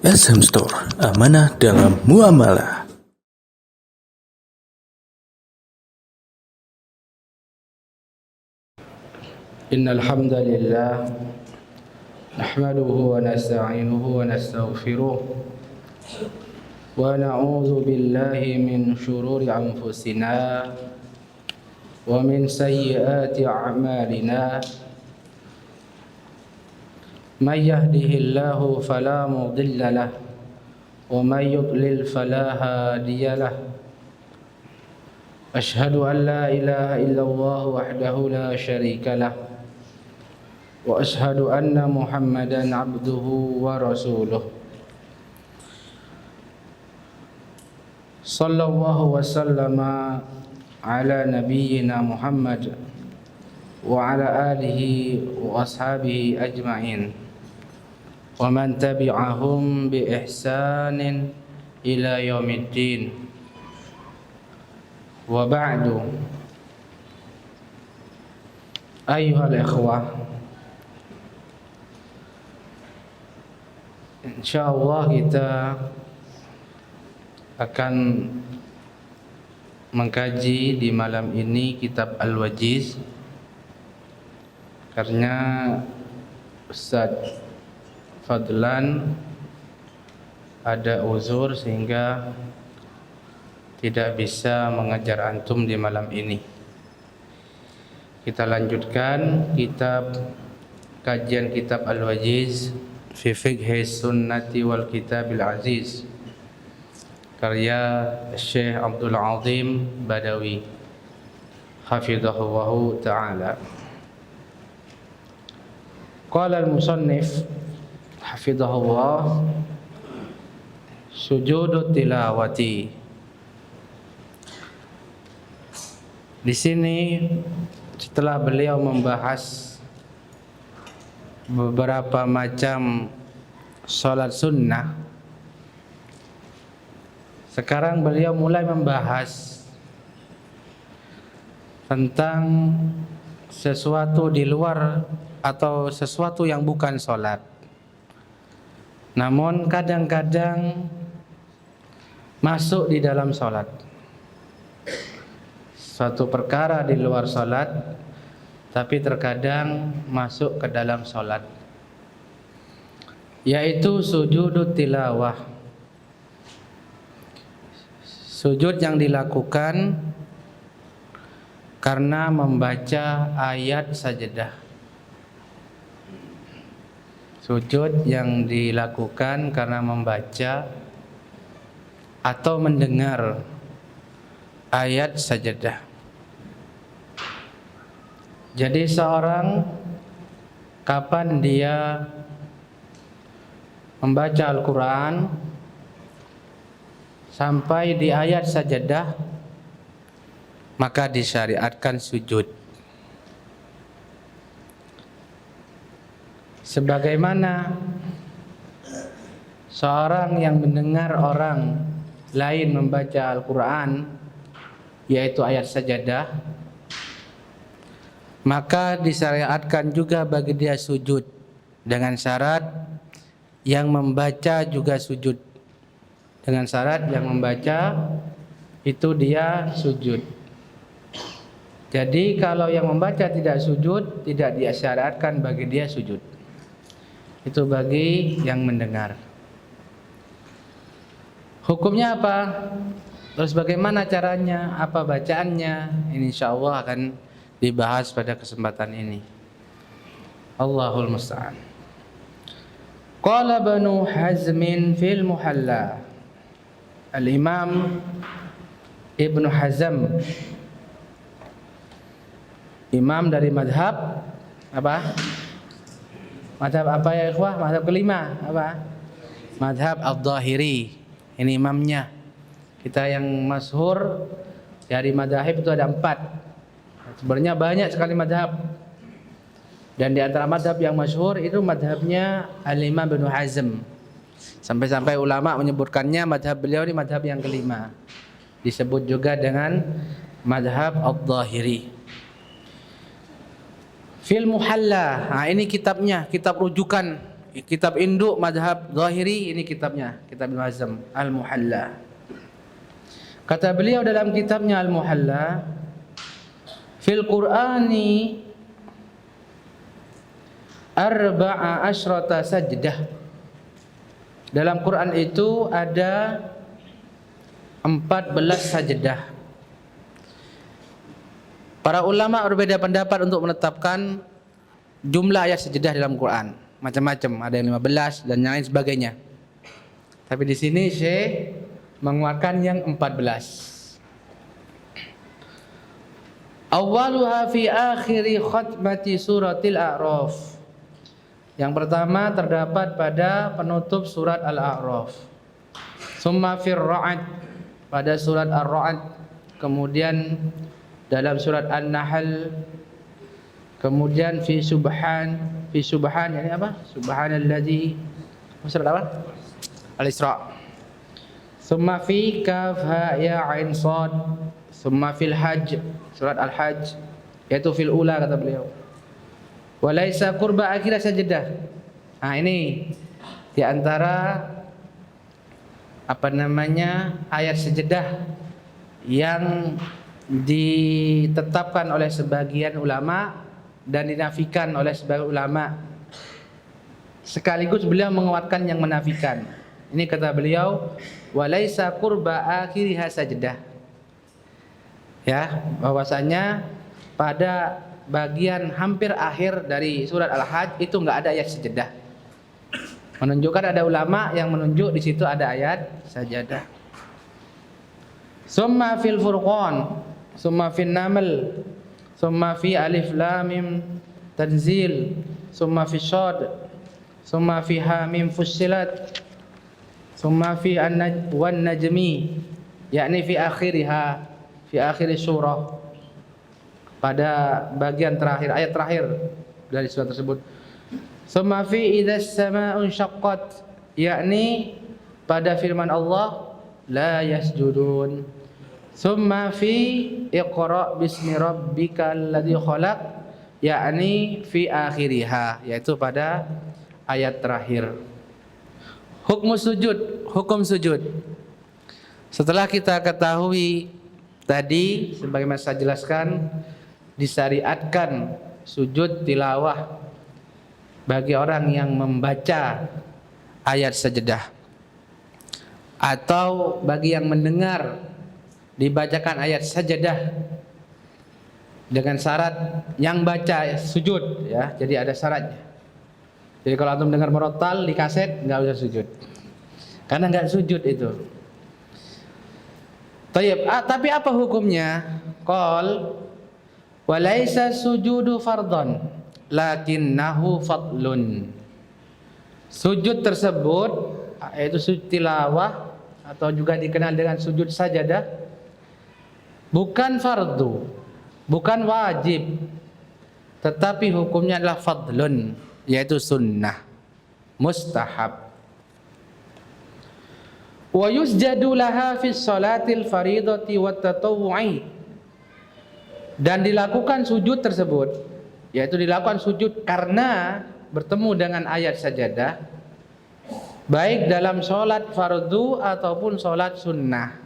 SM Store, amanah dalam muamalah. Innal hamdalillah nahmaduhu wa nasta'inuhu wa nastaghfiruh wa na'udzu billahi min shururi anfusina wa min sayyiati a'malina. May yahdihillahu fala mudilla lahu wa may yudlil fala hadiya lahu. Ashhadu an la ilaha illallah wahdahu la syarika lahu wa ashhadu anna Muhammadan abduhu wa rasuluh. Sallallahu wa sallama ala nabiyyina Muhammad wa ala alihi wa ashabihi ajma'in wa man tabi'ahum bi ihsanin ila yaumiddin. Wa ba'du. Ayyuhal ikhwah, insyaallah kita akan mengkaji di malam ini kitab Al-Wajiz, karena Ustaz Fadlan ada uzur sehingga tidak bisa mengajar antum di malam ini. Kita lanjutkan kajian kitab Al-Wajiz fi fiqhi sunnati wal kitabil aziz, karya Syekh Abdul Azim Badawi hafizahullahu ta'ala. Qala al-musannif hafizahullah, sujudut tilawati. Di sini setelah beliau membahas beberapa macam salat sunnah, sekarang beliau mulai membahas tentang sesuatu di luar atau sesuatu yang bukan salat, namun kadang-kadang masuk di dalam salat. Suatu perkara di luar salat tapi terkadang masuk ke dalam salat, yaitu sujudut tilawah. Sujud yang dilakukan karena membaca ayat sajadah. Sujud yang dilakukan karena membaca atau mendengar ayat sajadah. Jadi seorang kapan dia membaca Al-Quran sampai di ayat sajadah, maka disyariatkan sujud. Sebagaimana seorang yang mendengar orang lain membaca Al-Quran, yaitu ayat sajadah, maka disyariatkan juga bagi dia sujud, dengan syarat yang membaca juga sujud. Dengan syarat yang membaca itu dia sujud. Jadi kalau yang membaca tidak sujud, tidak disyariatkan bagi dia sujud. Itu bagi yang mendengar. Hukumnya apa? Terus bagaimana caranya? Apa bacaannya? Ini insyaallah akan dibahas pada kesempatan ini. Allahul musta'an. Qala Banu Hazmin fil Muhalla. Al-Imam Ibnu Hazm, imam dari madhab apa? Madhab apa ya ikhwah? Madhab kelima apa? Madhab Al-Dhahiri. Ini imamnya. Kita yang masyhur dari madhab itu ada 4. Sebenarnya banyak sekali madhab, dan di antara madhab yang masyhur itu madhabnya Al-Imam Ibnu Hazm. Sampai-sampai ulama menyebutkannya madhab beliau ini madhab yang kelima. Disebut juga dengan madhab Al-Dhahiri. Fil Muhalla, nah ini kitabnya, kitab rujukan kitab induk mazhab Zahiri, ini kitabnya, kitab Ibnu Hazm Al-Muhalla. Kata beliau dalam kitabnya Al-Muhalla, fil Qur'ani arba'a asyrata sajdah. Dalam Quran itu ada 14 sajdah. Para ulama berbeda pendapat untuk menetapkan jumlah ayat sajdah dalam Quran. Macam-macam, ada yang 15 dan yang lain sebagainya. Tapi di sini Syekh menguatkan yang 14. Awwaluha fi akhiri khatmati suratil A'raf. Yang pertama terdapat pada penutup surat Al-A'raf. Summa fir Ra'd, pada surat Ar-Ra'd. Kemudian dalam surat An-Nahl. Kemudian fi subhan yani apa? Subhanalladzi, surat apa? Al-Isra. Summa fi kaf ha ya ain sad. Summa fil hajj, surat Al-Hajj, yaitu fil ula kata beliau. Walaisa qurba akhir sajdah. Nah, ini di antara ayat sajdah yang ditetapkan oleh sebagian ulama dan dinafikan oleh sebagian ulama. Sekaligus beliau menguatkan yang menafikan. Ini kata beliau, walaisa qurba akhiriha sajdah. Ya, bahwasanya pada bagian hampir akhir dari surat Al-Hajj itu enggak ada ayat sajdah. Menunjukkan ada ulama yang menunjuk di situ ada ayat sajdah. Summa fil Furqan, summa fil Naml, summa fi alif lam mim tanzil, summa fi shad, summa fi ha mim fussilat, summa fi wan najmi, yakni fi akhiriha, fi akhir surah, pada bagian terakhir, ayat terakhir dari surah tersebut. Summa fi idzas samaa'un syaqqat, yakni pada firman Allah la yasjudun. Summa fi iqra bismi rabbikal ladzi khalaq, yakni fi akhiriha, yaitu pada ayat terakhir. Hukum sujud. Setelah kita ketahui tadi, sebagaimana saya jelaskan, disyariatkan sujud tilawah bagi orang yang membaca ayat sajdah, atau bagi yang mendengar dibacakan ayat sajdah dengan syarat yang baca sujud, ya. Jadi ada syaratnya. Jadi kalau antum dengar murattal di kaset nggak usah sujud, karena nggak sujud itu. Tapi apa hukumnya? Qol walaisa sujudu fardhon lakinnahu fadlun. Sujud tersebut, yaitu sujud tilawah atau juga dikenal dengan sujud sajadah, bukan fardu, bukan wajib, tetapi hukumnya adalah fadlun, yaitu sunnah, mustahab. Wa yusjadu laha fi sholatil faridati wat tatawwu'i, dan dilakukan sujud tersebut, yaitu dilakukan sujud karena bertemu dengan ayat sajadah, baik dalam sholat fardu ataupun sholat sunnah.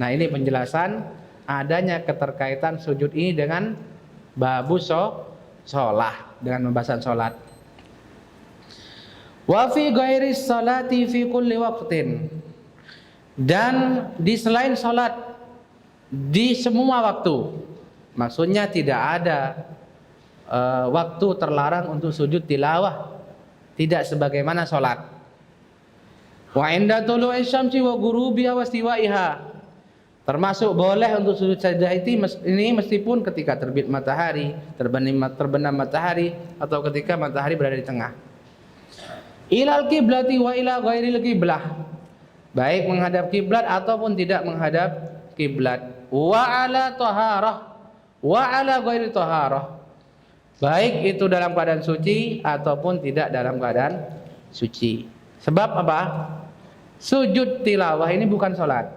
Nah, ini penjelasan adanya keterkaitan sujud ini dengan babu sholah, dengan pembahasan sholat. Wa fi ghairi sholati fi kulli waqtin, dan di selain sholat di semua waktu. Maksudnya tidak ada waktu terlarang untuk sujud tilawah, tidak sebagaimana sholat. Wa inda tulu'i syamsi wa ghurubiha wa istiwa'iha, termasuk boleh untuk sujud sajdah ini meskipun ketika terbit matahari, terbenam matahari, atau ketika matahari berada di tengah. Ilal kiblati wa ila ghairil kiblah, baik menghadap kiblat ataupun tidak menghadap kiblat. Wa ala taharah wa ala ghairi taharah, baik itu dalam keadaan suci ataupun tidak dalam keadaan suci. Sebab apa? Sujud tilawah ini bukan sholat,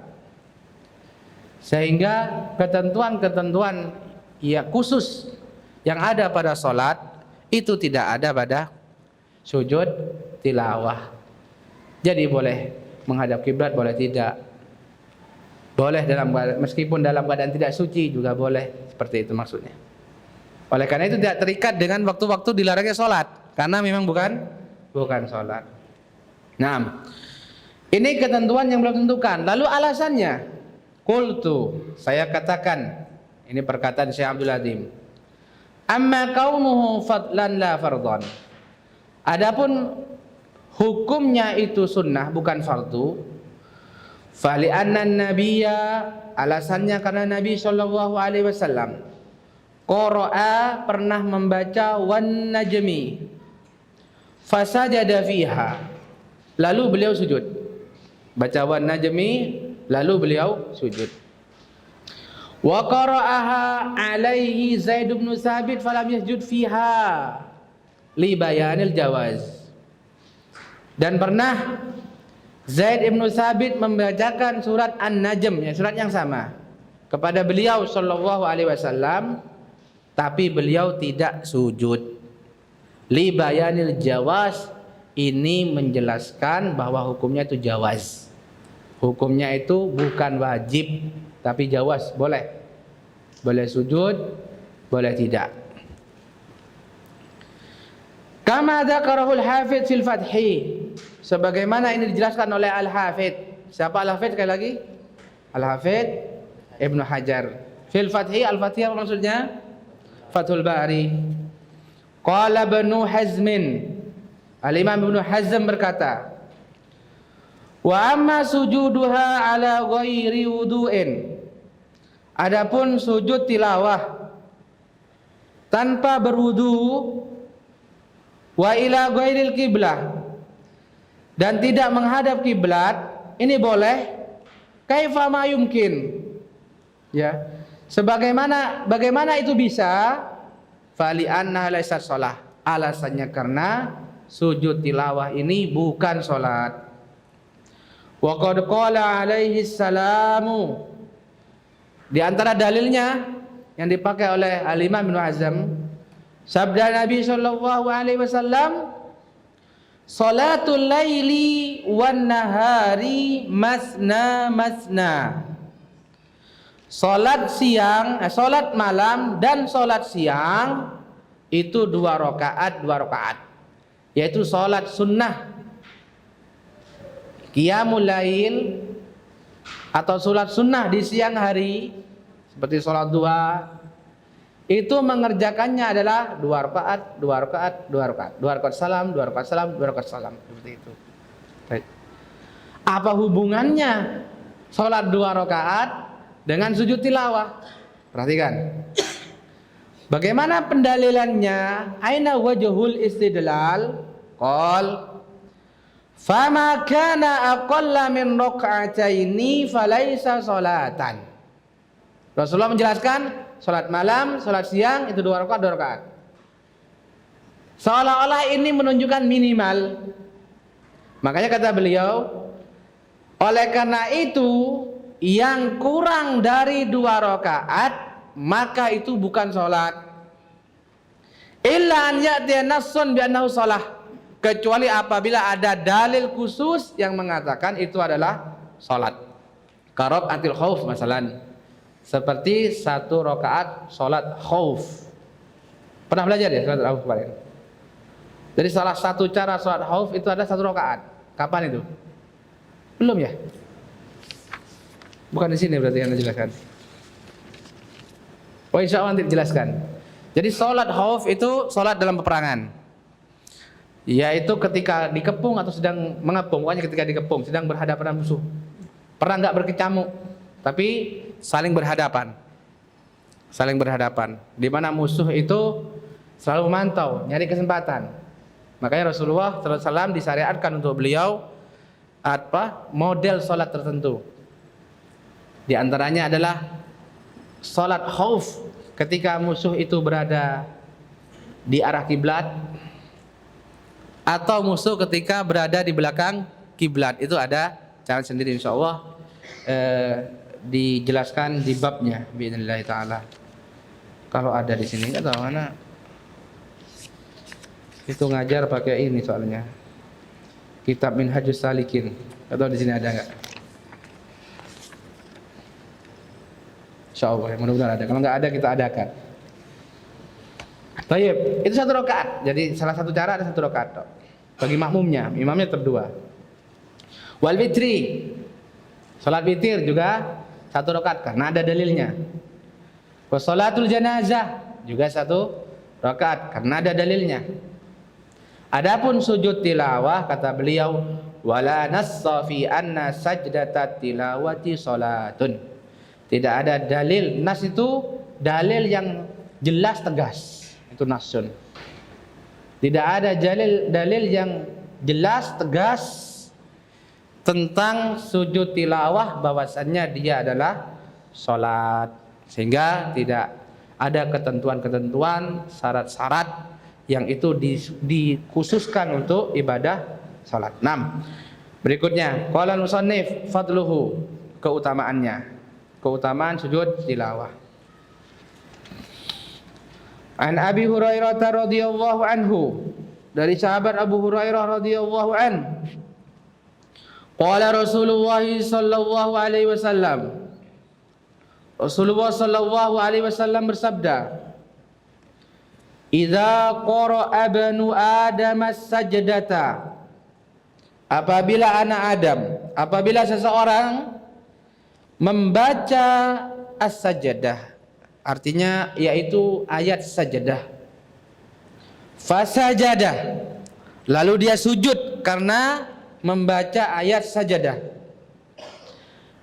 sehingga ketentuan-ketentuan ya khusus yang ada pada sholat itu tidak ada pada sujud tilawah. Jadi boleh menghadap kiblat, boleh tidak. Boleh meskipun dalam keadaan tidak suci juga boleh, seperti itu maksudnya. Oleh karena itu tidak terikat dengan waktu-waktu dilarangnya sholat, karena memang bukan sholat. Nah, ini ketentuan yang belum tentukan. Lalu alasannya, qultu, saya katakan, ini perkataan Syekh Abdul Azim. Amma kaunuhu fadlan la fardhan. Adapun hukumnya itu sunnah bukan fardu. Fali anna nabiyya, alasannya karena Nabi sallallahu alaihi wasallam qara'a, pernah membaca wan najmi fasajada fiha, lalu beliau sujud. Baca wan najmi lalu beliau sujud. Wa qara'aha alaihi Zaid bin Tsabit falam yasjud fiha li bayanil jawaz. Dan pernah Zaid bin Tsabit membacakan surat An-Najm, ya, surat yang sama kepada beliau sallallahu alaihi wasallam, tapi beliau tidak sujud. Li bayanil jawaz, ini menjelaskan bahwa hukumnya itu jawaz. Hukumnya itu bukan wajib, tapi jawaz, boleh. Boleh sujud, boleh tidak. Kama dzakarahul Hafidz fil Fathi, sebagaimana ini dijelaskan oleh Al-Hafidz. Siapa Al-Hafidz sekali lagi? Al-Hafidz Ibnu Hajar. Fil Fathi, Al-Fathi apa maksudnya? Fathul Bari. Qala Ibnu Hazmin, Al-Imam Ibnu Hazm berkata, wa amma sujuduha ala ghairi wudu'in, adapun sujud tilawah tanpa berwudu, wa ila ghairil kiblah, dan tidak menghadap kiblat, ini boleh. Kaifa ma yumkin, ya, bagaimana itu bisa? Fali anna laysat shalah, alasannya karena sujud tilawah ini bukan salat. Wa qad qala alaihi salamu, di antara dalilnya yang dipakai oleh Al-Imam Ibnu Hazm, sabda Nabi sallallahu alaihi wasallam, salatul laili wan nahari masna masna. Salat siang, salat malam dan salat siang itu 2 rakaat, yaitu salat sunnah qiyamul lail atau salat sunnah di siang hari seperti salat duha, itu mengerjakannya adalah 2 rakaat, 2 rakaat salam, 2 rakaat salam, 2 rakaat salam, seperti itu. Baik. Apa hubungannya salat 2 rakaat dengan sujud tilawah? Perhatikan. Bagaimana pendalilannya? Aina wajhul istidlal? Qal fama kana aqalla min rak'ataini falaysa salatan. Rasulullah menjelaskan salat malam, salat siang itu 2 rakaat, 2 rakaat. Seolah-olah ini menunjukkan minimal. Makanya kata beliau, oleh karena itu yang kurang dari 2 rakaat maka itu bukan salat. Illa an ya'ti nassun bi annahu shalah, kecuali apabila ada dalil khusus yang mengatakan itu adalah salat. Qara'atil khauf masalan, seperti 1 rakaat salat khauf. Pernah belajar ya salat khauf kemarin? Jadi salah satu cara salat khauf itu ada 1 rakaat. Kapan itu? Belum ya? Bukan di sini berarti yang dijelaskan. Oh, insya Allah nanti dijelaskan. Jadi salat khauf itu salat dalam peperangan, yaitu ketika dikepung atau sedang mengepung. Pokoknya ketika dikepung, sedang berhadapan dengan musuh. Perang nggak berkecamuk, tapi saling berhadapan. Saling berhadapan. Di mana musuh itu selalu memantau, nyari kesempatan. Makanya Rasulullah SAW disyariatkan untuk beliau model salat tertentu. Di antaranya adalah salat khauf ketika musuh itu berada di arah kiblat, atau musuh ketika berada di belakang kiblat. Itu ada cara sendiri, insyaallah dijelaskan di babnya biidznillah taala. Kalau ada di sini enggak tahu mana. Itu ngajar pakai ini soalnya. kitab Minhajus Salikin. Atau di sini ada enggak? Insyaallah, mudah-mudahan ada. Kalau enggak ada kita adakan. Baik, itu 1 rakaat. Jadi salah satu cara ada 1 rakaat bagi makmumnya, imamnya tetap 2. Wal witri, salat witir juga 1 rakaat karena ada dalilnya. Wassalatul janazah juga 1 rakaat karena ada dalilnya. Adapun sujud tilawah kata beliau wala nassa fi anna sajdatat tilawati salatun. Tidak ada dalil, nas itu dalil yang jelas tegas, itu nasun. Tidak ada dalil yang jelas tegas tentang sujud tilawah bahwasannya dia adalah salat. Sehingga tidak ada ketentuan-ketentuan, syarat-syarat yang itu dikhususkan untuk ibadah salat. 6. Berikutnya, qala al-musannif fadluhu, keutamaannya. Keutamaan sujud tilawah. An Abi Hurairah radhiyallahu anhu, dari sahabat Abu Hurairah radhiyallahu an. Qala Rasulullah sallallahu alaihi wasallam. Rasulullah sallallahu alaihi wasallam bersabda, "Idza qara'a banu Adam as-sajdata." Apabila seseorang membaca as-sajdah, artinya yaitu ayat sajadah. Fasajadah, lalu dia sujud karena membaca ayat sajadah.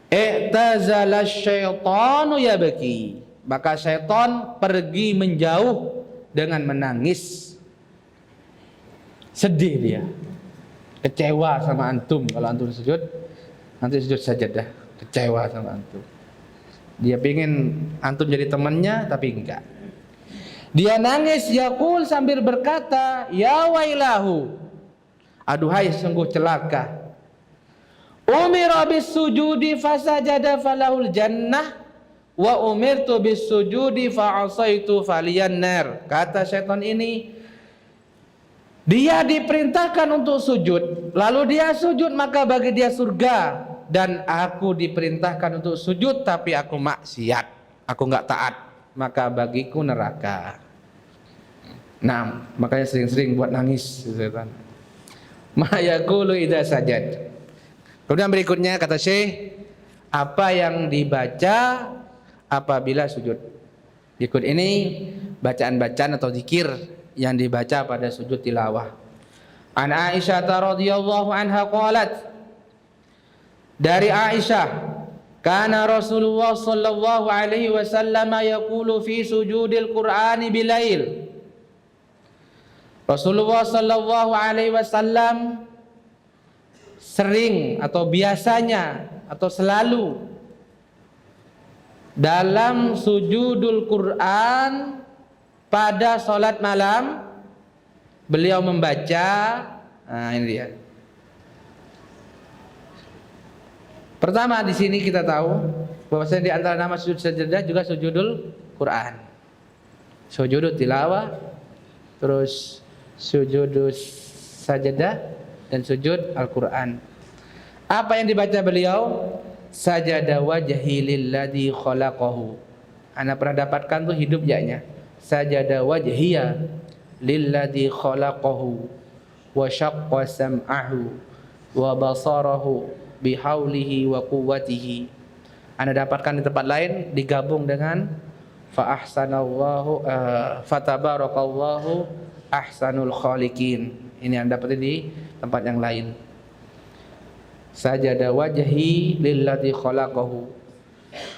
I'tazala syaitanu yabki, maka syaitan pergi menjauh dengan menangis. Sedih dia, kecewa sama antum. Kalau antum sujud, nanti sujud sajadah, kecewa sama antum. Dia pingin antum jadi temannya, tapi enggak. Dia nangis, yaqul, sambil berkata, ya wailahu, aduhai sungguh celaka. Umira bis sujudi fasajada falahul jannah wa umirtu bis sujudi fa'asaitu faliyan nar. Kata syaitan ini, dia diperintahkan untuk sujud, lalu dia sujud maka bagi dia surga, dan aku diperintahkan untuk sujud tapi aku maksiat, aku enggak taat, maka bagiku neraka. Nah, makanya sering-sering buat nangis setan. Ma yaqulu idza sajad. Kemudian berikutnya kata Syekh, apa yang dibaca apabila sujud. Berikut ini bacaan-bacaan atau zikir yang dibaca pada sujud tilawah. An Aisyah radhiyallahu anha qalat, dari Aisyah, kana Rasulullah sallallahu alaihi wasallam yaqulu fi sujudil Qur'ani bilail. Rasulullah sallallahu alaihi wasallam sering atau biasanya atau selalu dalam sujudul Quran pada salat malam beliau membaca, nah ini dia. Pertama di sini kita tahu bahwasanya di antara nama sujud sajadah juga sujudul Quran. Sujudul tilawah, terus sujudul sajadah dan sujud Al-Quran. Apa yang dibaca beliau? Sajada wajhi lilladzi khalaqahu. Ana pernah dapatkan tuh hidup jaknya. Sajada wajhiya lilladzi khalaqahu wa syaqqa sam'ahu wa basarahu bihaulihi wa quwwatihi. Ana dapatkan di tempat lain digabung dengan fa ahsanallahu fatabarakallahu ahsanul khaliqin. Ini Anda dapat di tempat yang lain. Sajada wajhi lilladzi khalaqahu,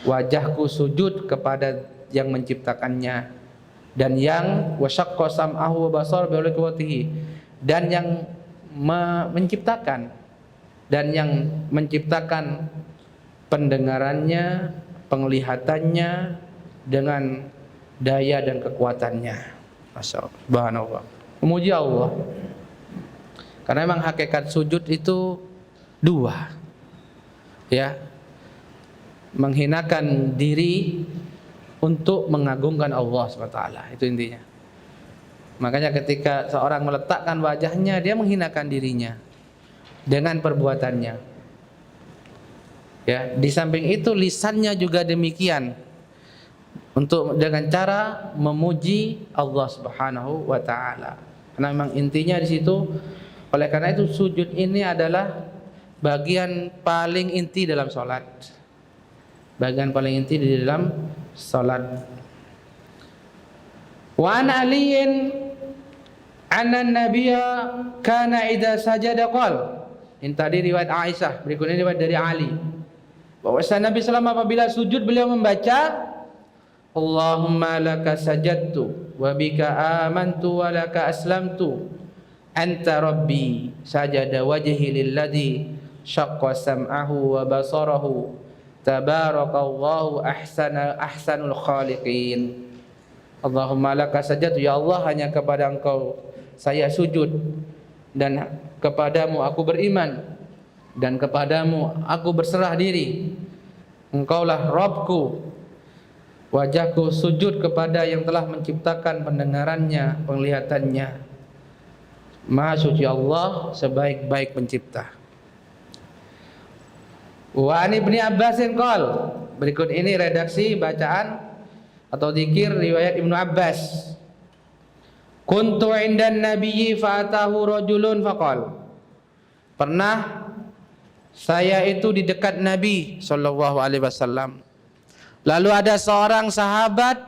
wajahku sujud kepada yang menciptakannya, dan yang wasyaqqa sam'ahu wa basar bi quwwatihi, dan yang menciptakan, dan yang menciptakan pendengarannya, penglihatannya dengan daya dan kekuatannya. Masyaallah, subhanallah, memuji Allah. Karena memang hakikat sujud itu dua, ya, menghinakan diri untuk mengagungkan Allah SWT, itu intinya. Makanya ketika seorang meletakkan wajahnya, dia menghinakan dirinya. dengan perbuatannya. Ya, di samping itu lisannya juga demikian, untuk dengan cara memuji Allah Subhanahu wa taala. Karena memang intinya di situ, oleh karena itu sujud ini adalah bagian paling inti dalam salat. Bagian paling inti di dalam salat. Wa an aliyin anna nabiyya kana idza sajada qala. Ini tadi riwayat Aisyah, berikutnya riwayat dari Ali. Bahwasanya Nabi selama apabila sujud beliau membaca Allahumma laka sajadtu wa bika amantu wa laka aslamtu anta rabbi sajada wajhi lilladzi syaqqa sam'ahu wa basarahu tabarakallahu ahsanul khaliqin. Allahumma laka sajadtu, ya Allah hanya kepada Engkau saya sujud, dan kepadamu aku beriman, dan kepadamu aku berserah diri. Engkaulah Rabbku. Wajahku sujud kepada yang telah menciptakan pendengarannya, penglihatannya. Maha suci Allah, sebaik-baik pencipta. Wa an Ibnu Abbasin qol. Berikut ini redaksi bacaan atau zikir riwayat Ibnu Abbas. Kuntu indan nabiyyi fa'atahu rajulun faqal. Pernah saya itu di dekat Nabi sallallahu alaihi wasallam. Lalu ada seorang sahabat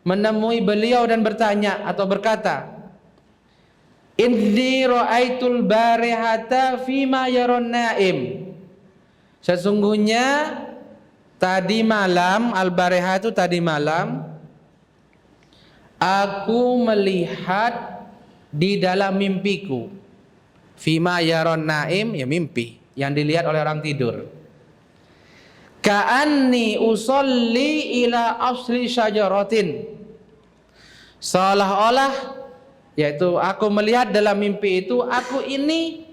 menemui beliau dan bertanya atau berkata, "Inni ra'aitul barihata fima yaron naim." Sesungguhnya tadi malam, al-barihah itu tadi malam, aku melihat di dalam mimpiku. Fima yaron naim, ya mimpi yang dilihat oleh orang tidur. Ka'anni usolli ila asli syajaratin. Seolah-olah, yaitu aku melihat dalam mimpi itu, aku ini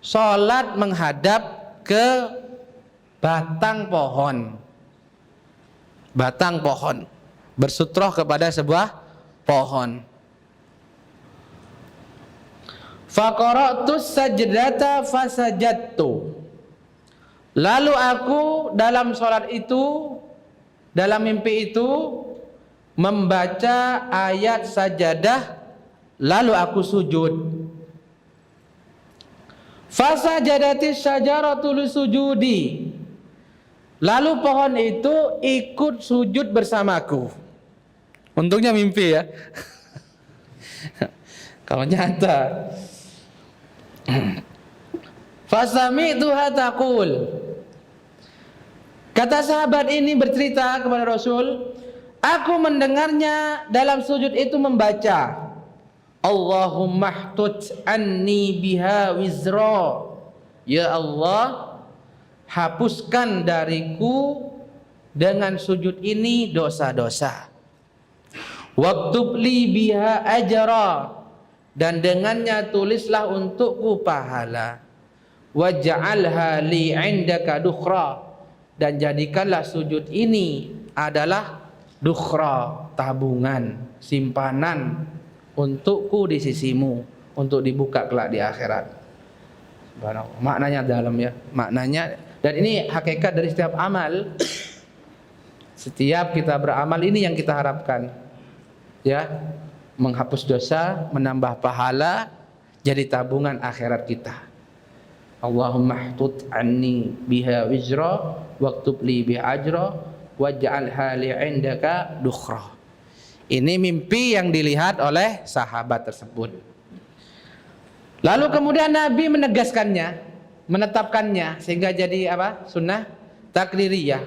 sholat menghadap ke batang pohon. Batang pohon, bersutroh kepada sebuah pohon. Faqara'tus sajdata fasajadtu. Lalu aku dalam sholat itu, dalam mimpi itu, membaca ayat sajadah, lalu aku sujud. Fasajadatis syajaratul sujudi. Lalu pohon itu ikut sujud bersamaku. Untungnya mimpi ya. Kalau nyata. Fasami'tuha taqul. Kata sahabat ini bercerita kepada Rasul, aku mendengarnya dalam sujud itu membaca, Allahumma htut anni biha wizra. Ya Allah, hapuskan dariku dengan sujud ini dosa-dosa. Waktub li biha ajra, dan dengannya tulislah untukku pahala. Waj'alha li 'indaka dukhra, dan jadikanlah sujud ini adalah dukhra, tabungan, simpanan untukku di sisimu, untuk dibuka kelak di akhirat. Maknanya dalam ya, maknanya, dan ini hakikat dari setiap amal. Setiap kita beramal ini yang kita harapkan, ya, menghapus dosa, menambah pahala, jadi tabungan akhirat kita. Allahumma htut anni biha wizra waktub li biha ajra waj'alha li 'indaka dukhra. Ini mimpi yang dilihat oleh sahabat tersebut. Lalu kemudian Nabi menegaskannya, menetapkannya, sehingga jadi apa? Sunnah takririyah.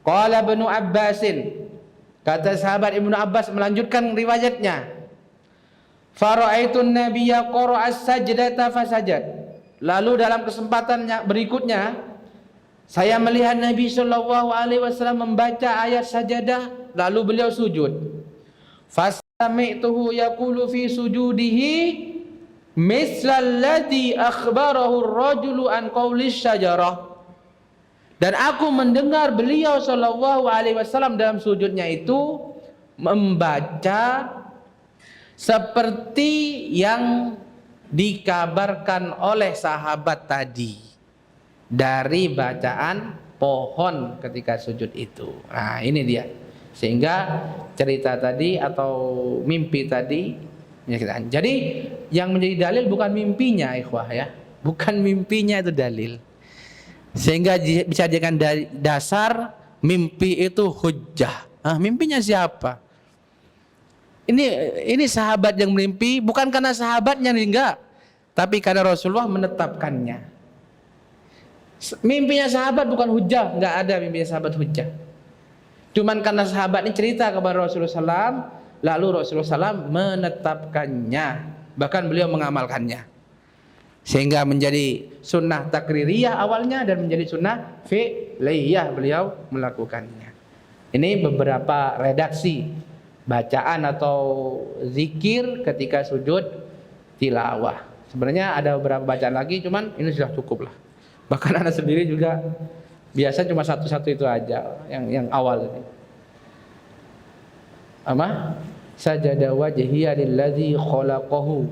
Qala Ibnu Abbasin, kata sahabat Ibnu Abbas melanjutkan riwayatnya, fara'aitun nabiyya qara'a as-sajdata fasajad. Lalu dalam kesempatan berikutnya, saya melihat Nabi sallallahu alaihi wasallam membaca ayat sajadah, lalu beliau sujud. Fasami'tuhu yaqulu fi sujudihi mislalladzi akhbarahu ar-rajulu an qawli syajarah. Dan aku mendengar beliau sallallahu alaihi wasallam dalam sujudnya itu membaca seperti yang dikabarkan oleh sahabat tadi dari bacaan pohon ketika sujud itu. Nah, ini dia. Sehingga cerita tadi atau mimpi tadi menyakitkan. Jadi yang menjadi dalil bukan mimpinya, ikhwah ya. Bukan mimpinya itu dalil. Sehingga bisa dijadikan dasar mimpi itu hujjah. Mimpinya siapa? Ini sahabat yang mimpi bukan karena sahabatnya enggak, tapi karena Rasulullah menetapkannya. Mimpinya sahabat bukan hujjah, enggak ada mimpinya sahabat hujjah. Cuman karena sahabat ini cerita kepada Rasulullah SAW, lalu Rasulullah SAW menetapkannya, bahkan beliau mengamalkannya, sehingga menjadi sunnah takririyah awalnya dan menjadi sunnah fi'liyah, beliau melakukannya. Ini beberapa redaksi bacaan atau zikir ketika sujud tilawah. Sebenarnya ada beberapa bacaan lagi, cuman ini sudah cukup lah. Bahkan anak sendiri juga biasa cuma satu-satu itu aja yang awal ini. Apa? Sajada wajhiya lilladzi khalaqahu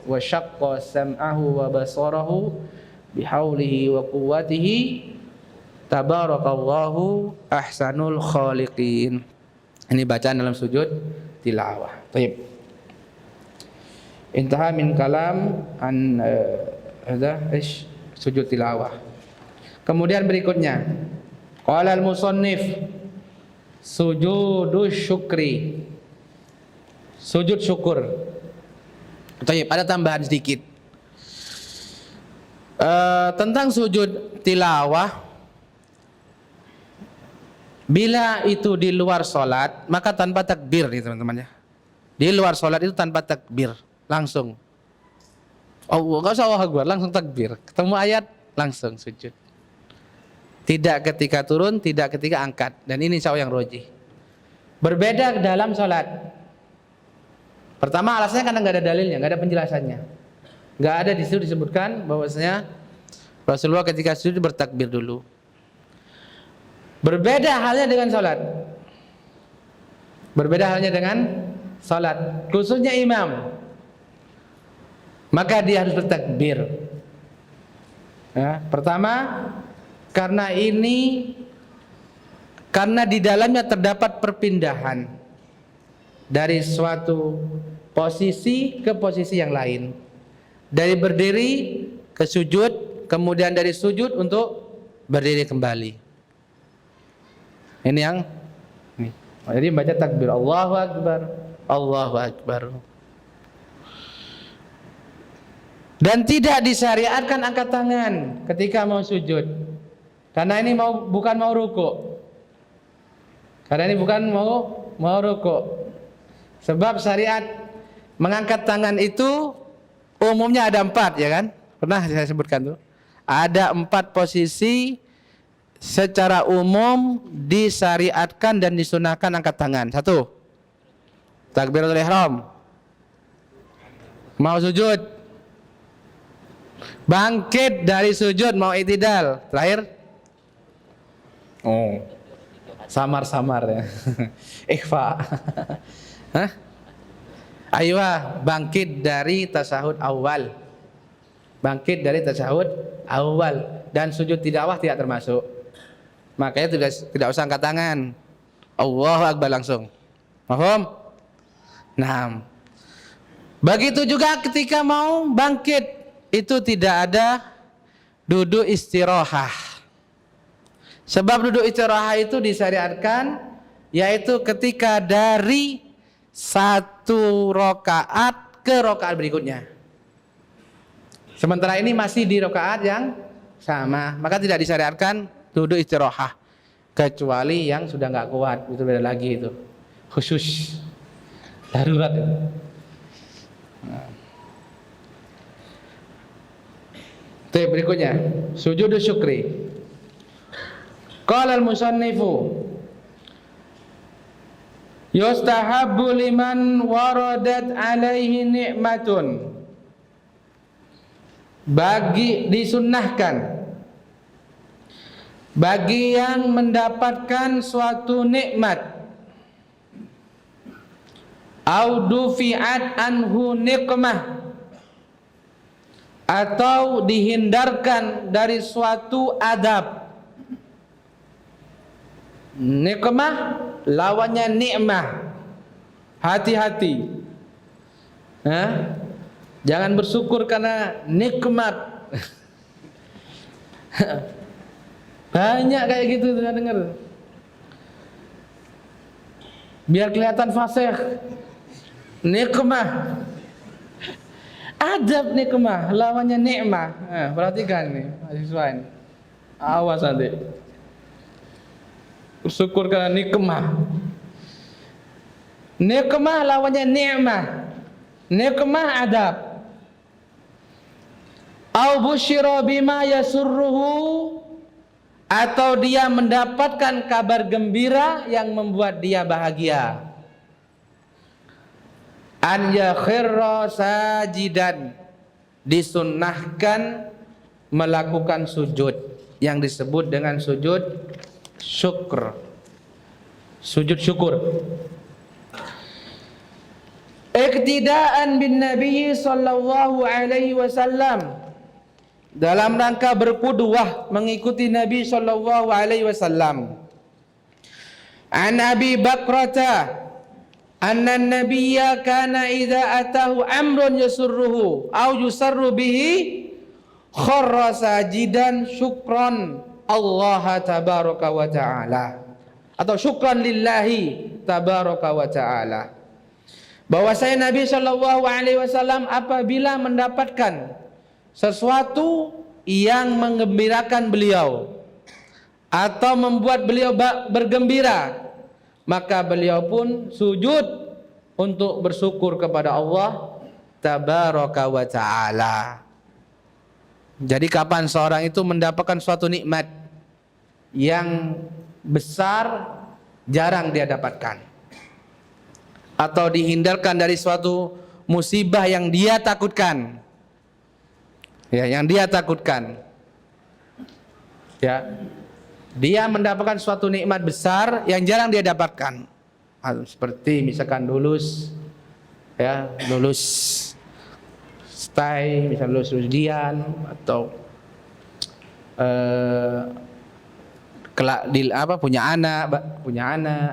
wa syaqqa sam'ahu wa basarahu bihaulihi wa quwwatihi tabarakallahu ahsanul khaliqin. Ini bacaan dalam sujud tilawah. Baik. Intaha min kalam an sujud tilawah. Kemudian berikutnya, qala al-musannif sujudus syukri. Sujud syukur. Baik, ada tambahan sedikit. Tentang sujud tilawah, bila itu di luar sholat, maka tanpa takbir nih teman-teman ya. Di luar sholat itu tanpa takbir, langsung. Nggak usah Allahu Akbar, langsung takbir. Ketemu ayat, langsung sujud. Tidak ketika turun, tidak ketika angkat. Dan ini insya Allah yang rojih. Berbeda dalam sholat. Pertama alasannya karena nggak ada dalilnya, nggak ada penjelasannya. Nggak ada di situ disebutkan bahwasanya Rasulullah ketika sujud bertakbir dulu. Berbeda halnya dengan sholat. Berbeda halnya dengan sholat, khususnya imam. Maka dia harus bertakbir. Ya, pertama, karena di dalamnya terdapat perpindahan dari suatu posisi ke posisi yang lain. Dari berdiri ke sujud, kemudian dari sujud untuk berdiri kembali. Ini yang ini. Jadi baca takbir Allahu Akbar, Allahu Akbar. Dan tidak disyariatkan angkat tangan ketika mau sujud. Karena ini bukan mau ruku. Karena ini bukan mau ruku. Sebab syariat mengangkat tangan itu umumnya ada 4, ya kan? Pernah saya sebutkan tuh. Ada 4 posisi secara umum disyariatkan dan disunahkan angkat tangan. 1, takbiratul ihram. Mau sujud. Bangkit dari sujud mau i'tidal. Terakhir, samar-samar ya. Ikhfa. Hah? Aywa, bangkit dari tasyahud awal. Bangkit dari tasyahud awal. Dan sujud tilawah tidak termasuk. Makanya tidak usah angkat tangan. Allahu Akbar langsung. Paham? Nah, begitu juga ketika mau bangkit, itu tidak ada duduk istirahah. Sebab duduk istirahah itu disyariatkan yaitu ketika dari 1 rakaat ke rakaat berikutnya. Sementara ini masih di rakaat yang sama, maka tidak disyariatkan duduk istirahah, kecuali yang sudah nggak kuat, itu beda lagi, itu khusus darurat itu. Berikutnya sujud syukri. Qala al-musannifu yustahabbu liman waradat alaihi ni'matun. Disunnahkan bagi yang mendapatkan suatu nikmat, au dufi'at anhu niqmah, atau dihindarkan dari suatu adab. Nikmah lawannya nikmah. Hati-hati. Jangan bersyukur karena nikmat. Banyak kayak gitu dengar. Biar kelihatan fasih. Nikmah. Adab nikmah lawannya nikmah. Perhatikan nih mahasiswa ini. Awas nanti. Bersyukur karena nikmah. Nikmah lawannya nikmah. Nikmah adab. Au busyira bima yasurruhu, atau dia mendapatkan kabar gembira yang membuat dia bahagia. An yakhirra sajidan, disunnahkan melakukan sujud yang disebut dengan sujud syukur. Sujud syukur. Iqtidaan bin Nabi sallallahu alaihi wasallam, dalam rangka berqudwah mengikuti Nabi sallallahu alaihi wasallam. An Abi Bakrata anna an-nabiyya kana idza atahu amrun yasurruhu aw yusarru bihi kharra sajidan syukran Allah tabaraka wa ta'ala, atau syukran lillahi tabaraka wa ta'ala. Bahwasanya Nabi sallallahu alaihi wasallam apabila mendapatkan sesuatu yang menggembirakan beliau atau membuat beliau bergembira, maka beliau pun sujud untuk bersyukur kepada Allah tabaraka wa ta'ala. Jadi kapan seorang itu mendapatkan suatu nikmat yang besar jarang dia dapatkan, atau dihindarkan dari suatu musibah yang dia takutkan, yang dia takutkan, dia mendapatkan suatu nikmat besar yang jarang dia dapatkan, seperti misalkan lulus stay, misalnya lulus ujian, atau punya anak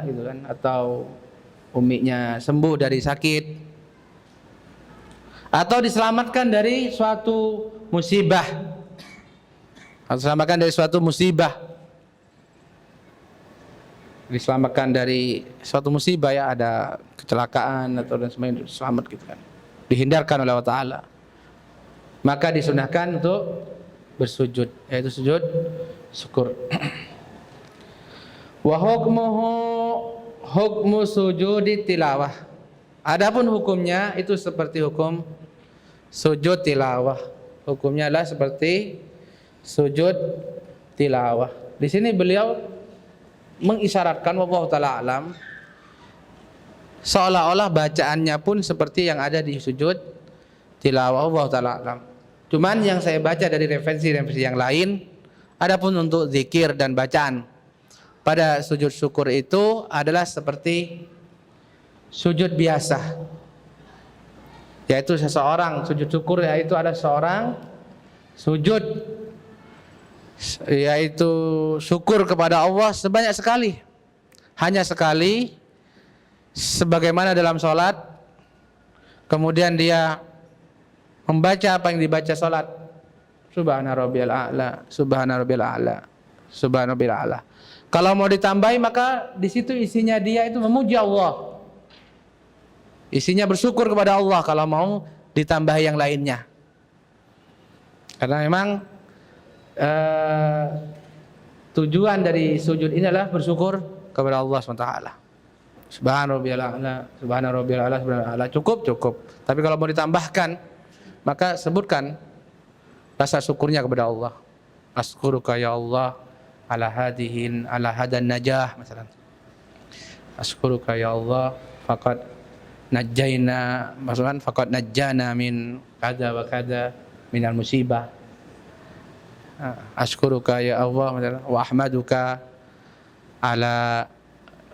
gitu kan, atau uminya sembuh dari sakit, atau diselamatkan dari suatu musibah, diselamatkan dari suatu musibah, ada kecelakaan atau dan sebagainya, selamat gitu kan, dihindarkan oleh Allah Ta'ala, maka disunahkan untuk bersujud, yaitu sujud syukur. Wa hukmu sujudi tilawah. Adapun hukumnya itu seperti hukum sujud tilawah. Hukumnya adalah seperti sujud tilawah. Di sini beliau mengisyaratkan, wallahu taala alam, seolah-olah bacaannya pun seperti yang ada di sujud tilawah, wallahu taala alam. Cuman yang saya baca dari referensi yang lain, adapun untuk zikir dan bacaan pada sujud syukur itu adalah seperti sujud biasa, yaitu seseorang sujud syukur, yaitu ada seorang sujud, yaitu syukur kepada Allah sebanyak sekali, hanya sekali, sebagaimana dalam sholat, kemudian dia membaca apa yang dibaca sholat, subhana rabbiyal a'la, subhana rabbiyal a'la, subhana rabbiyal a'la. Kalau mau ditambahi, maka di situ isinya dia itu memuji Allah, isinya bersyukur kepada Allah. Kalau mau ditambahi yang lainnya, karena memang tujuan dari sujud ini adalah bersyukur kepada Allah SWT. Subhana rabbiyal a'la, subhana rabbiyal a'la, subhana a'la, cukup. Tapi kalau mau ditambahkan, maka sebutkan rasa syukurnya kepada Allah. Askuruka ya Allah ala hadihin ala hadan najah, misalnya. Askuruka ya Allah faqad najjayna, maksudnya faqad najjana min kada wa kada minal musibah. Askuruka ya Allah, misalnya, wa ahmaduka ala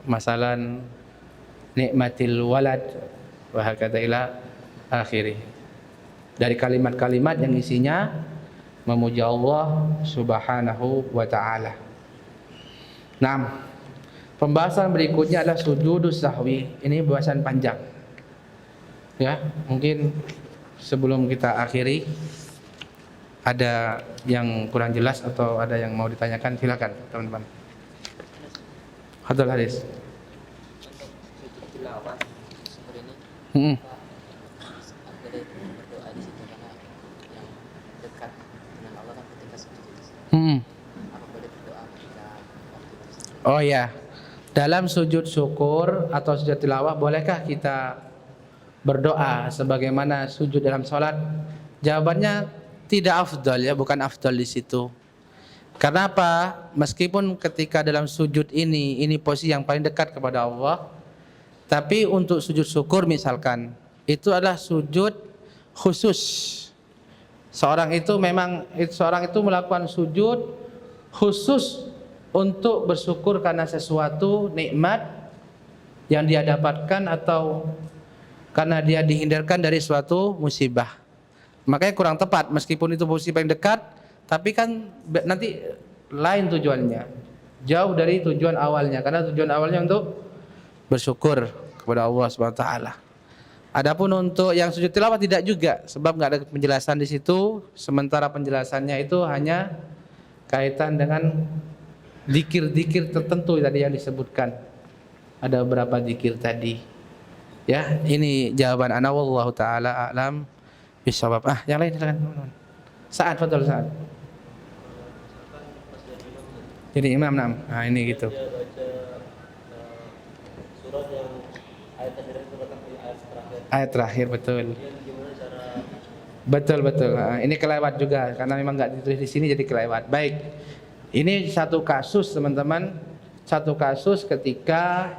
masalan nikmatil walad wa hakadha ila akhirih. dari kalimat-kalimat yang isinya memuji Allah Subhanahu wa taala. Nah, pembahasan berikutnya adalah sujudus sahwi. Ini bahasan panjang. Ya, mungkin sebelum kita akhiri ada yang kurang jelas atau ada yang mau ditanyakan, silakan teman-teman. Hadal hadis. Untuk sujud tilawah seperti ini, ada berdoa di situ karena yang dekat dengan Allah kan ketika sujud itu. Apa boleh berdoa ketika waktu itu? Oh ya, dalam sujud syukur atau sujud tilawah bolehkah kita berdoa sebagaimana sujud dalam sholat? Jawabannya tidak afdal, ya, bukan afdal di situ. Karena apa? Meskipun ketika dalam sujud ini posisi yang paling dekat kepada Allah, tapi untuk sujud syukur misalkan, itu adalah sujud khusus. Seorang itu melakukan sujud khusus untuk bersyukur karena sesuatu nikmat yang dia dapatkan atau karena dia dihindarkan dari suatu musibah. Makanya kurang tepat, meskipun itu posisi paling dekat, tapi kan nanti lain tujuannya, jauh dari tujuan awalnya, karena tujuan awalnya untuk bersyukur kepada Allah Subhanahu wa taala. Adapun untuk yang sujud tilawah tidak juga, sebab nggak ada penjelasan di situ. Sementara penjelasannya itu hanya kaitan dengan zikir-zikir tertentu tadi yang disebutkan. Ada beberapa zikir tadi. Ya, ini jawaban ana wallahu taala a'lam bisawab. Yang lain silakan teman-teman. Saat betul saat. Jadi imam enam. Ini gitu. Surat yang ayat terakhir itu katakan ayat terakhir. Ayat terakhir betul. Gimana cara Betul. Ini kelewat juga karena memang nggak ditulis di sini jadi kelewat. Baik. Ini satu kasus teman-teman. Satu kasus ketika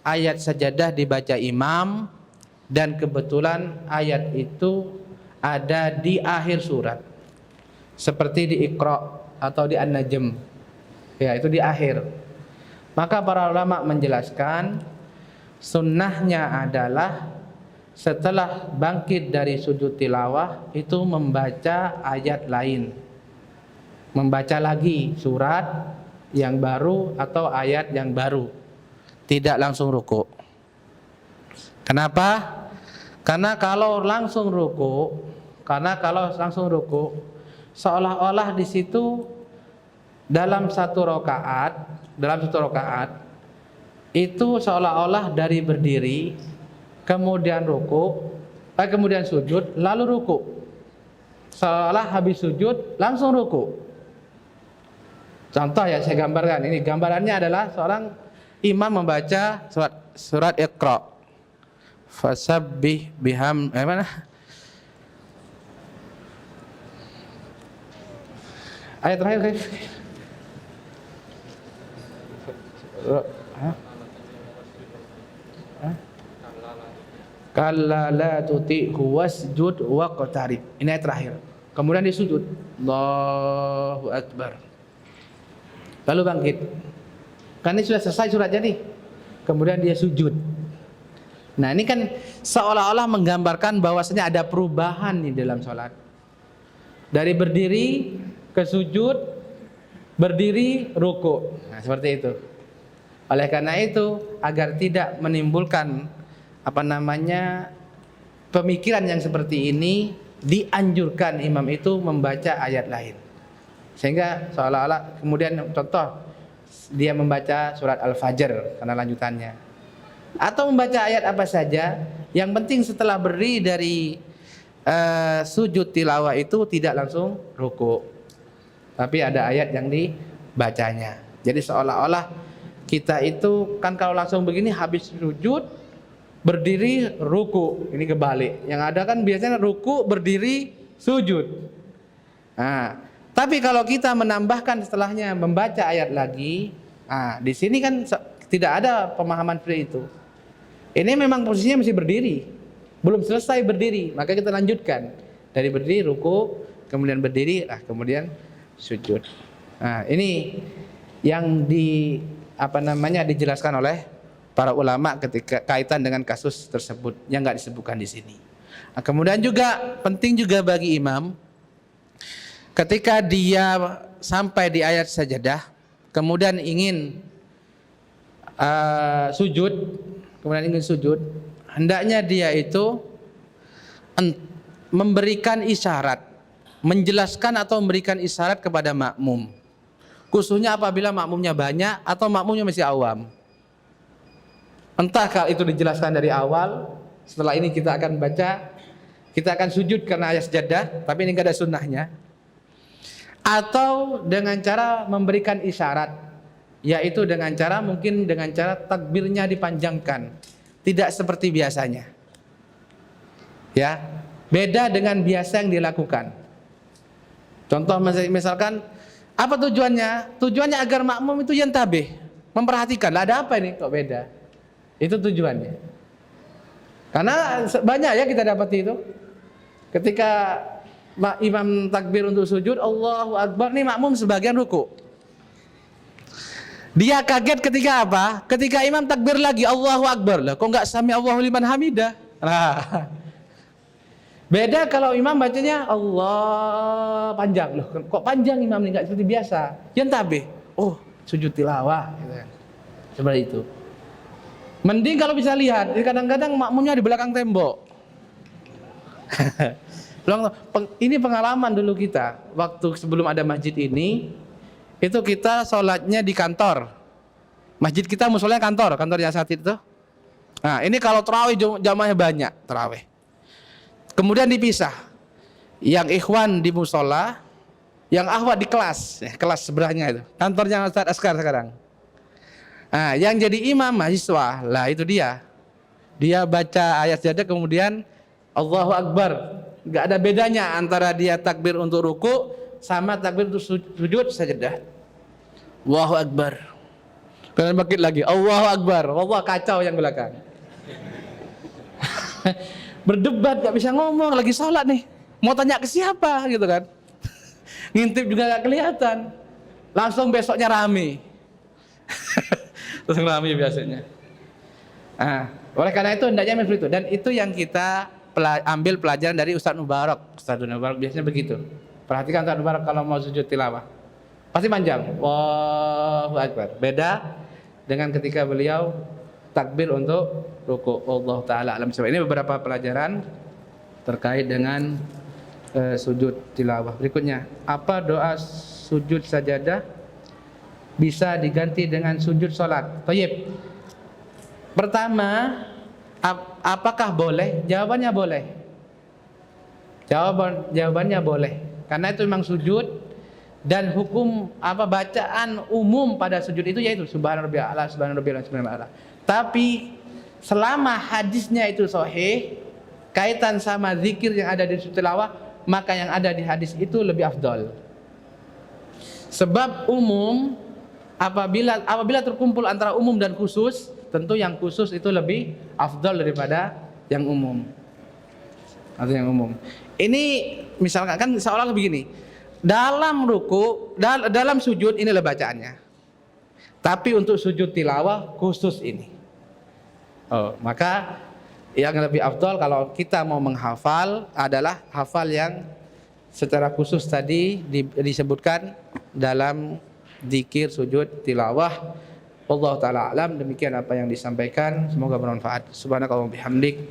ayat sajadah dibaca imam dan kebetulan ayat itu ada di akhir surat. Seperti di Iqra atau di An-Najm. Ya, itu di akhir. Maka para ulama menjelaskan sunnahnya adalah setelah bangkit dari sujud tilawah itu membaca ayat lain. Membaca lagi surat yang baru atau ayat yang baru. Tidak langsung ruku. Kenapa? Karena kalau langsung ruku, seolah-olah di situ dalam satu rakaat itu seolah-olah dari berdiri kemudian ruku, kemudian sujud lalu ruku. Seolah habis sujud langsung ruku. Contoh ya saya gambarkan. Ini gambarannya adalah seorang imam membaca surat Iqra. Fasabbih biham mana? Ayat terakhir guys. Kalla la tuti'hu wasjud waqtarib. Ini ayat terakhir. Kemudian dia sujud. Allahu Akbar. Lalu bangkit. Kan ini sudah selesai suratnya nih. Kemudian dia sujud. Nah, ini kan seolah-olah menggambarkan bahwasanya ada perubahan di dalam sholat. Dari berdiri ke sujud, berdiri ruku. Nah, seperti itu. Oleh karena itu, agar tidak menimbulkan pemikiran yang seperti ini, dianjurkan imam itu membaca ayat lain. Sehingga seolah-olah kemudian contoh dia membaca surat Al-Fajr karena lanjutannya. Atau membaca ayat apa saja, yang penting setelah berdiri dari sujud tilawah itu tidak langsung ruku. Tapi ada ayat yang dibacanya. Jadi seolah-olah kita itu kan kalau langsung begini habis sujud berdiri ruku, ini kebalik. Yang ada kan biasanya ruku berdiri sujud. Nah, tapi kalau kita menambahkan setelahnya membaca ayat lagi, di sini kan tidak ada pemahaman seperti itu. Ini memang posisinya masih berdiri, belum selesai berdiri, maka kita lanjutkan dari berdiri ruku, kemudian berdiri, kemudian sujud. Nah, ini yang dijelaskan oleh para ulama ketika kaitan dengan kasus tersebut yang nggak disebutkan di sini. Nah, kemudian juga penting juga bagi imam ketika dia sampai di ayat sajadah, kemudian ingin sujud, hendaknya dia itu memberikan isyarat, menjelaskan atau memberikan isyarat kepada makmum. Khususnya apabila makmumnya banyak atau makmumnya masih awam. Entah kalau itu dijelaskan dari awal, setelah ini kita akan baca, kita akan sujud karena ayat sajadah, tapi ini enggak ada sunnahnya. Atau dengan cara memberikan isyarat, yaitu dengan cara takbirnya dipanjangkan, tidak seperti biasanya. Ya, beda dengan biasa yang dilakukan. Contoh misalkan apa tujuannya? Tujuannya agar makmum itu yantabih, memperhatikan, lah ada apa ini kok beda? Itu tujuannya. Karena banyak ya kita dapat itu. Ketika imam takbir untuk sujud, Allahu Akbar, nih makmum sebagian ruku. Dia kaget ketika apa? Ketika imam takbir lagi, Allahu Akbar. Lah kok enggak sami Allahu liman hamidah? Nah. Beda kalau imam bacanya Allah panjang. Loh, kok panjang imam ini enggak seperti biasa? Yantabih. Oh, sujud tilawah gitu kan. Seperti itu. Mending kalau bisa lihat, kadang-kadang makmumnya di belakang tembok. Ini pengalaman dulu kita waktu sebelum ada masjid ini, itu kita sholatnya di kantor. Masjid kita musolanya kantornya saat itu. Nah ini kalau terawih jamaahnya banyak terawih. Kemudian dipisah, yang ikhwan di musola, yang akhwat di kelas sebelahnya itu. Kantornya Ustaz Askar sekarang. Nah yang jadi imam mahasiswa, lah itu dia baca ayat sajadah kemudian Allahu Akbar. Gak ada bedanya antara dia takbir untuk ruku sama takbir untuk sujud sajadah. Allahu Akbar. Kemudian bangkit lagi, Allahu Akbar. Wallah, kacau yang belakang. Berdebat, gak bisa ngomong, lagi sholat nih. Mau tanya ke siapa gitu kan. Ngintip juga gak kelihatan. Langsung besoknya rame. Langsung rame biasanya. Nah, oleh karena itu hendaknya seperti itu. Dan itu yang kita ambil pelajaran dari Ustaz Mubarak. Ustaz Mubarak biasanya begitu. Perhatikan Ustaz Mubarak kalau mau sujud tilawah, pasti panjang. Allahu Akbar. Beda dengan ketika beliau takbir untuk ruku. Allah taala alam. Ini beberapa pelajaran terkait dengan sujud tilawah. Berikutnya, apa doa sujud sajadah bisa diganti dengan sujud salat? Thayyib. Pertama, apakah boleh? Jawabannya boleh. Jawabannya boleh. Karena itu memang sujud dan hukum bacaan umum pada sujud itu yaitu subhanarabbiyal a'la, subhanarabbiyal a'la. Tapi selama hadisnya itu sahih, kaitan sama zikir yang ada di sujud tilawah, maka yang ada di hadis itu lebih afdal. Sebab umum apabila terkumpul antara umum dan khusus, tentu yang khusus itu lebih afdal daripada yang umum. Atau yang umum. Ini misalkan kan seolah-olah begini. Dalam ruku, dalam sujud inilah bacaannya. Tapi untuk sujud tilawah khusus ini. Maka yang lebih afdal kalau kita mau menghafal adalah hafal yang secara khusus tadi disebutkan dalam zikir sujud tilawah. Allah taala alam. Demikian apa yang disampaikan, semoga bermanfaat. Subhanakallahumma bihamdik,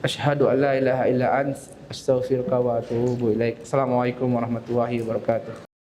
asyhadu an la ilaha illa ant, astaghfiruka wa atubu ilaik. Assalamualaikum warahmatullahi wabarakatuh.